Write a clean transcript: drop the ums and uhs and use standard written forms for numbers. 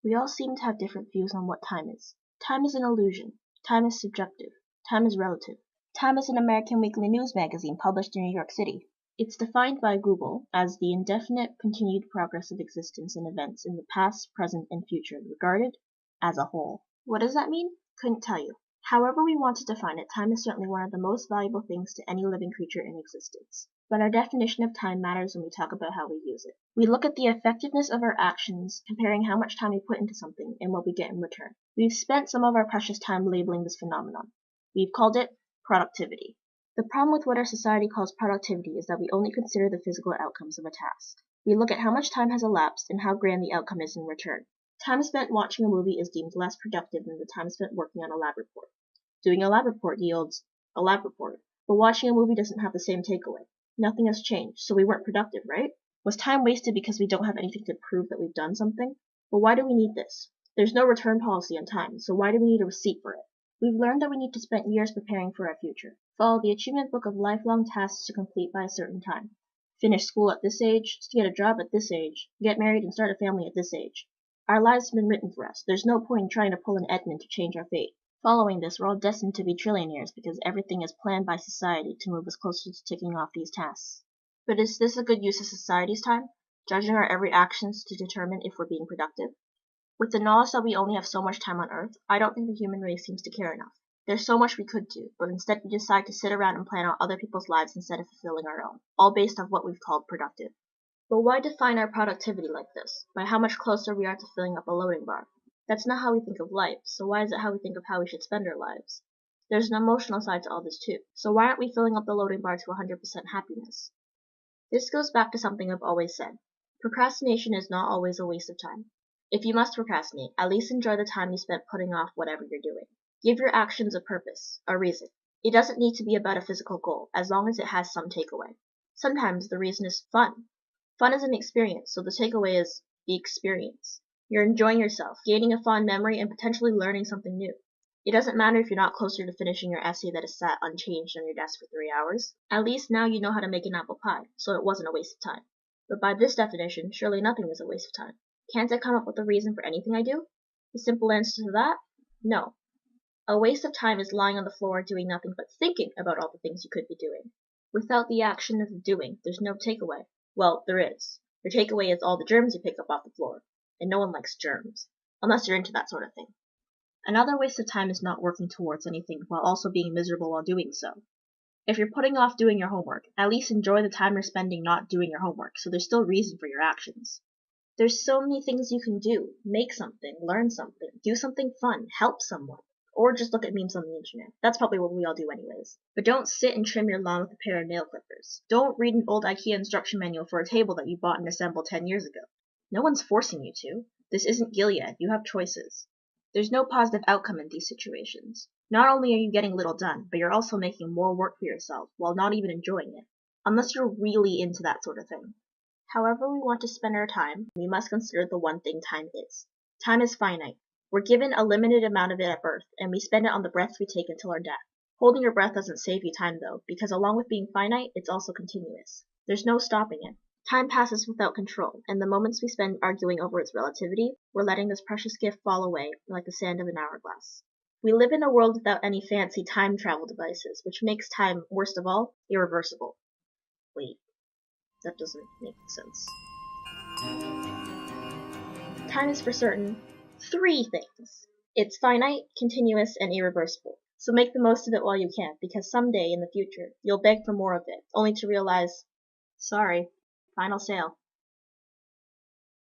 We all seem to have different views on what time is. Time is an illusion. Time is subjective. Time is relative. Time is an American weekly news magazine published in New York City. It's defined by Google as the indefinite continued progress of existence in events in the past, present, and future regarded as a whole. What does that mean? Couldn't tell you. However we want to define it, time is certainly one of the most valuable things to any living creature in existence. But our definition of time matters when we talk about how we use it. We look at the effectiveness of our actions, comparing how much time we put into something and what we get in return. We've spent some of our precious time labeling this phenomenon. We've called it productivity. The problem with what our society calls productivity is that we only consider the physical outcomes of a task. We look at how much time has elapsed and how grand the outcome is in return. Time spent watching a movie is deemed less productive than the time spent working on a lab report. Doing a lab report yields a lab report, but watching a movie doesn't have the same takeaway. Nothing has changed, so we weren't productive, right? Was time wasted because we don't have anything to prove that we've done something? Well, why do we need this? There's no return policy on time, so why do we need a receipt for it? We've learned that we need to spend years preparing for our future. Follow the achievement book of lifelong tasks to complete by a certain time. Finish school at this age, get a job at this age, get married and start a family at this age. Our lives have been written for us. There's no point in trying to pull an Edmund to change our fate. Following this, we're all destined to be trillionaires because everything is planned by society to move us closer to ticking off these tasks. But is this a good use of society's time? Judging our every actions to determine if we're being productive? With the knowledge that we only have so much time on Earth, I don't think the human race seems to care enough. There's so much we could do, but instead we decide to sit around and plan out other people's lives instead of fulfilling our own, all based on what we've called productive. But why define our productivity like this, by how much closer we are to filling up a loading bar? That's not how we think of life, so why is it how we think of how we should spend our lives? There's an emotional side to all this too, so why aren't we filling up the loading bar to 100% happiness? This goes back to something I've always said. Procrastination is not always a waste of time. If you must procrastinate, at least enjoy the time you spent putting off whatever you're doing. Give your actions a purpose, a reason. It doesn't need to be about a physical goal, as long as it has some takeaway. Sometimes the reason is fun. Fun is an experience, so the takeaway is the experience. You're enjoying yourself, gaining a fond memory, and potentially learning something new. It doesn't matter if you're not closer to finishing your essay that is sat unchanged on your desk for 3 hours. At least now you know how to make an apple pie, so it wasn't a waste of time. But by this definition, surely nothing is a waste of time. Can't I come up with a reason for anything I do? The simple answer to that? No. A waste of time is lying on the floor doing nothing but thinking about all the things you could be doing. Without the action of the doing, there's no takeaway. Well, there is. Your takeaway is all the germs you pick up off the floor. And no one likes germs, unless you're into that sort of thing. Another waste of time is not working towards anything while also being miserable while doing so. If you're putting off doing your homework, at least enjoy the time you're spending not doing your homework, so there's still reason for your actions. There's so many things you can do. Make something, learn something, do something fun, help someone, or just look at memes on the internet. That's probably what we all do anyways. But don't sit and trim your lawn with a pair of nail clippers. Don't read an old IKEA instruction manual for a table that you bought and assembled 10 years ago. No one's forcing you to. This isn't Gilead. You have choices. There's no positive outcome in these situations. Not only are you getting little done, but you're also making more work for yourself while not even enjoying it. Unless you're really into that sort of thing. However we want to spend our time, we must consider the one thing time is. Time is finite. We're given a limited amount of it at birth, and we spend it on the breaths we take until our death. Holding your breath doesn't save you time though, because along with being finite, it's also continuous. There's no stopping it. Time passes without control, and the moments we spend arguing over its relativity, we're letting this precious gift fall away like the sand of an hourglass. We live in a world without any fancy time travel devices, which makes time, worst of all, irreversible. Wait, that doesn't make sense. Time is for certain 3 things. It's finite, continuous, and irreversible. So make the most of it while you can, because someday in the future, you'll beg for more of it, only to realize, sorry, final sale.